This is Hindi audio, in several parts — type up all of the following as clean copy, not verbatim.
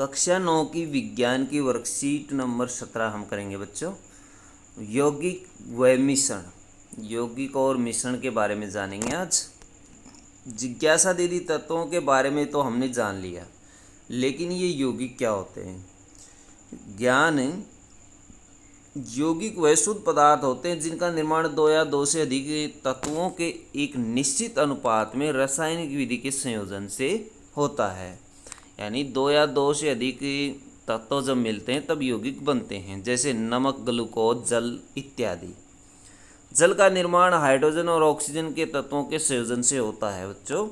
कक्षा 9 की विज्ञान की वर्कशीट नंबर 17 हम करेंगे बच्चों। यौगिक व मिश्रण, यौगिक और मिश्रण के बारे में जानेंगे आज। जिज्ञासा दीदी तत्वों के बारे में तो हमने जान लिया, लेकिन ये यौगिक क्या होते हैं? ज्ञान यौगिक वह शुद्ध पदार्थ होते हैं जिनका निर्माण दो या दो से अधिक तत्वों के एक निश्चित अनुपात में रासायनिक विधि के संयोजन से होता है। यानी दो या दो से अधिक तत्व जब मिलते हैं तब यौगिक बनते हैं, जैसे नमक, ग्लूकोज, जल इत्यादि। जल का निर्माण हाइड्रोजन और ऑक्सीजन के तत्वों के संयोजन से होता है बच्चों,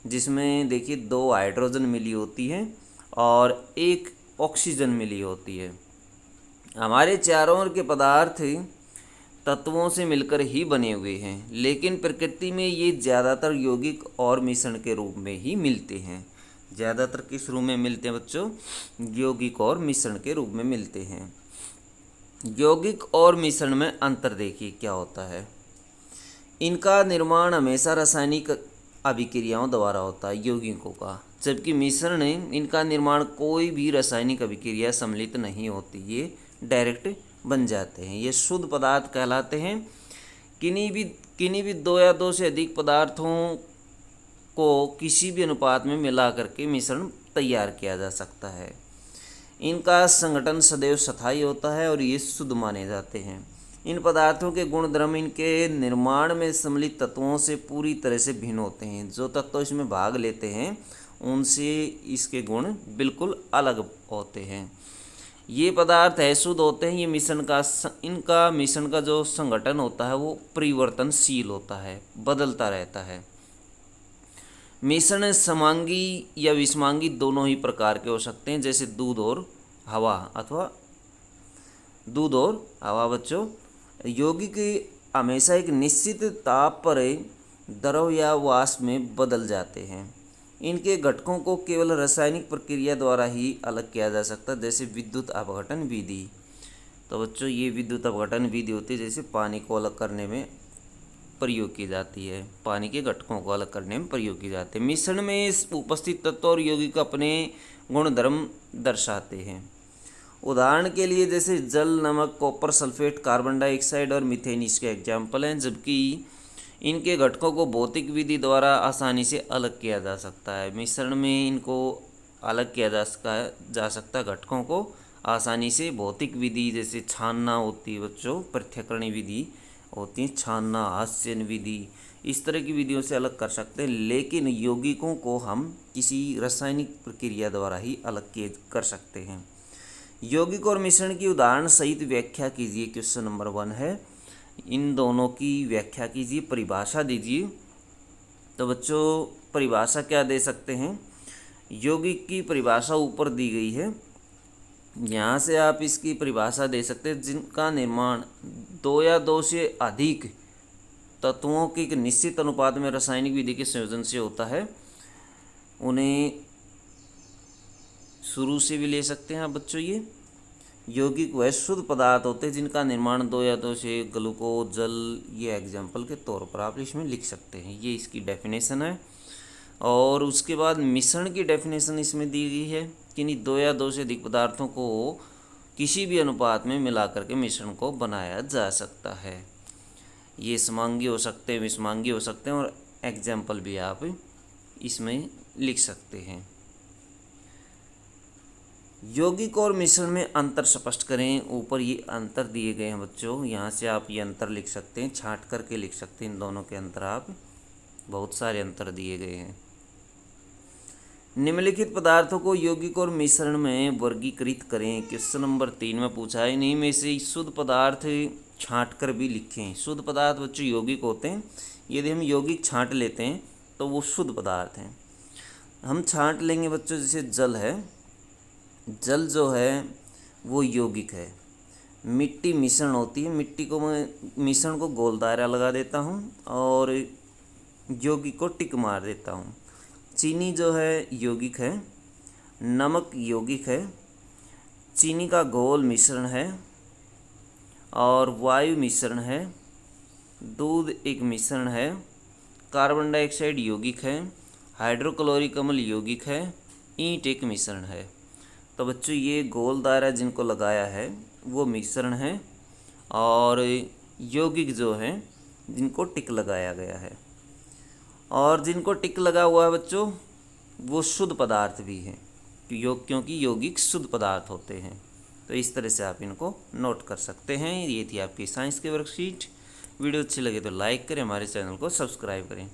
जिसमें देखिए दो हाइड्रोजन मिली होती है और एक ऑक्सीजन मिली होती है। हमारे चारों ओर के पदार्थ तत्वों से मिलकर ही बने हुए हैं, लेकिन प्रकृति में ये ज़्यादातर यौगिक और मिश्रण के रूप में ही मिलते हैं। ज़्यादातर किस रूप में मिलते हैं बच्चों? यौगिक और मिश्रण के रूप में मिलते हैं। यौगिक और मिश्रण में अंतर देखिए क्या होता है। इनका निर्माण हमेशा रासायनिक अभिक्रियाओं द्वारा होता है यौगिकों का, जबकि मिश्रण इनका निर्माण कोई भी रासायनिक अभिक्रिया सम्मिलित नहीं होती, ये डायरेक्ट बन जाते हैं। ये शुद्ध पदार्थ कहलाते हैं। किन्हीं भी दो या दो से अधिक पदार्थों को किसी भी अनुपात में मिला करके मिश्रण तैयार किया जा सकता है। इनका संगठन सदैव स्थायी होता है और ये शुद्ध माने जाते हैं। इन पदार्थों के गुण धर्म इनके निर्माण में सम्मिलित तत्वों से पूरी तरह से भिन्न होते हैं। जो तत्व इसमें भाग लेते हैं उनसे इसके गुण बिल्कुल अलग होते हैं। ये पदार्थ अशुद्ध होते हैं। इनका मिश्रण का जो संगठन होता है वो परिवर्तनशील होता है, बदलता रहता है। मिश्रण समांगी या विषमांगी दोनों ही प्रकार के हो सकते हैं, जैसे दूध और हवा अथवा दूध और हवा बच्चों। यौगिक हमेशा एक निश्चित ताप पर द्रव या वाष्प में बदल जाते हैं। इनके घटकों को केवल रासायनिक प्रक्रिया द्वारा ही अलग किया जा सकता है, जैसे विद्युत अपघटन विधि। तो बच्चों ये विद्युत अपघटन विधि होती है, जैसे पानी को अलग करने में प्रयोग की जाती है, पानी के घटकों को अलग करने में प्रयोग की जाती है। मिश्रण में उपस्थित तत्व और यौगिक अपने गुणधर्म दर्शाते हैं। उदाहरण के लिए जैसे जल, नमक, कॉपर सल्फेट, कार्बन डाइऑक्साइड और मीथेन इसके एग्जाम्पल हैं, जबकि इनके घटकों को भौतिक विधि द्वारा आसानी से अलग किया जा सकता है। मिश्रण में इनको अलग किया जा सकता है घटकों को आसानी से भौतिक विधि, जैसे छानना होती है बच्चों, पृथक्करण विधि होती है, छानना, हास्यन विधि, इस तरह की विधियों से अलग कर सकते हैं। लेकिन यौगिकों को हम किसी रासायनिक प्रक्रिया द्वारा ही अलग कर सकते हैं। यौगिक और मिश्रण की उदाहरण सहित व्याख्या कीजिए। क्वेश्चन नंबर 1 है, इन दोनों की व्याख्या कीजिए, परिभाषा दीजिए। तो बच्चों परिभाषा क्या दे सकते हैं? यौगिक की परिभाषा ऊपर दी गई है, यहाँ से आप इसकी परिभाषा दे सकते हैं। जिनका निर्माण दो या दो से अधिक तत्वों के एक निश्चित अनुपात में रासायनिक विधि के संयोजन से होता है, उन्हें शुरू से भी ले सकते हैं आप बच्चों। ये यौगिक वह शुद्ध पदार्थ होते हैं जिनका निर्माण दो या दो से ग्लूकोज, जल, ये एग्जाम्पल के तौर पर आप इसमें लिख सकते हैं। ये इसकी डेफिनेशन है। और उसके बाद मिश्रण की डेफिनेशन इसमें दी गई है कि नहीं, दो या दो से अधिक पदार्थों को किसी भी अनुपात में मिला करके मिश्रण को बनाया जा सकता है। ये समांगी हो सकते हैं, विषमांगी हो सकते हैं, और एग्जाम्पल भी आप इसमें लिख सकते हैं। यौगिक और मिश्रण में अंतर स्पष्ट करें। ऊपर ये अंतर दिए गए हैं बच्चों, यहाँ से आप ये अंतर लिख सकते हैं, छांट करके लिख सकते हैं इन दोनों के अंतर। आप बहुत सारे अंतर दिए गए हैं। निम्नलिखित पदार्थों को यौगिक और मिश्रण में वर्गीकृत करें। क्वेश्चन नंबर 3 में पूछा है। इन्हीं में से शुद्ध पदार्थ छांट कर भी लिखें। शुद्ध पदार्थ बच्चों यौगिक होते हैं। यदि हम यौगिक छांट लेते हैं तो वो शुद्ध पदार्थ हैं। हम छांट लेंगे बच्चों, जैसे जल है, जल जो है वो यौगिक है। मिट्टी मिश्रण होती है, मिट्टी को मैं मिश्रण को गोल दायरा लगा देता हूँ और यौगिक को टिक मार देता हूँ। चीनी जो है यौगिक है, नमक यौगिक है, चीनी का घोल मिश्रण है और वायु मिश्रण है, दूध एक मिश्रण है, कार्बन डाइऑक्साइड यौगिक है, हाइड्रोक्लोरिक अम्ल यौगिक है, ईंट एक मिश्रण है। तो बच्चों ये गोल दायरा जिनको लगाया है वो मिश्रण है, और यौगिक जो हैं जिनको टिक लगाया गया है, और जिनको टिक लगा हुआ है बच्चों वो शुद्ध पदार्थ भी हैं, क्योंकि यौगिक शुद्ध पदार्थ होते हैं। तो इस तरह से आप इनको नोट कर सकते हैं। ये थी आपकी साइंस की वर्कशीट। वीडियो अच्छी लगे तो लाइक करें, हमारे चैनल को सब्सक्राइब करें।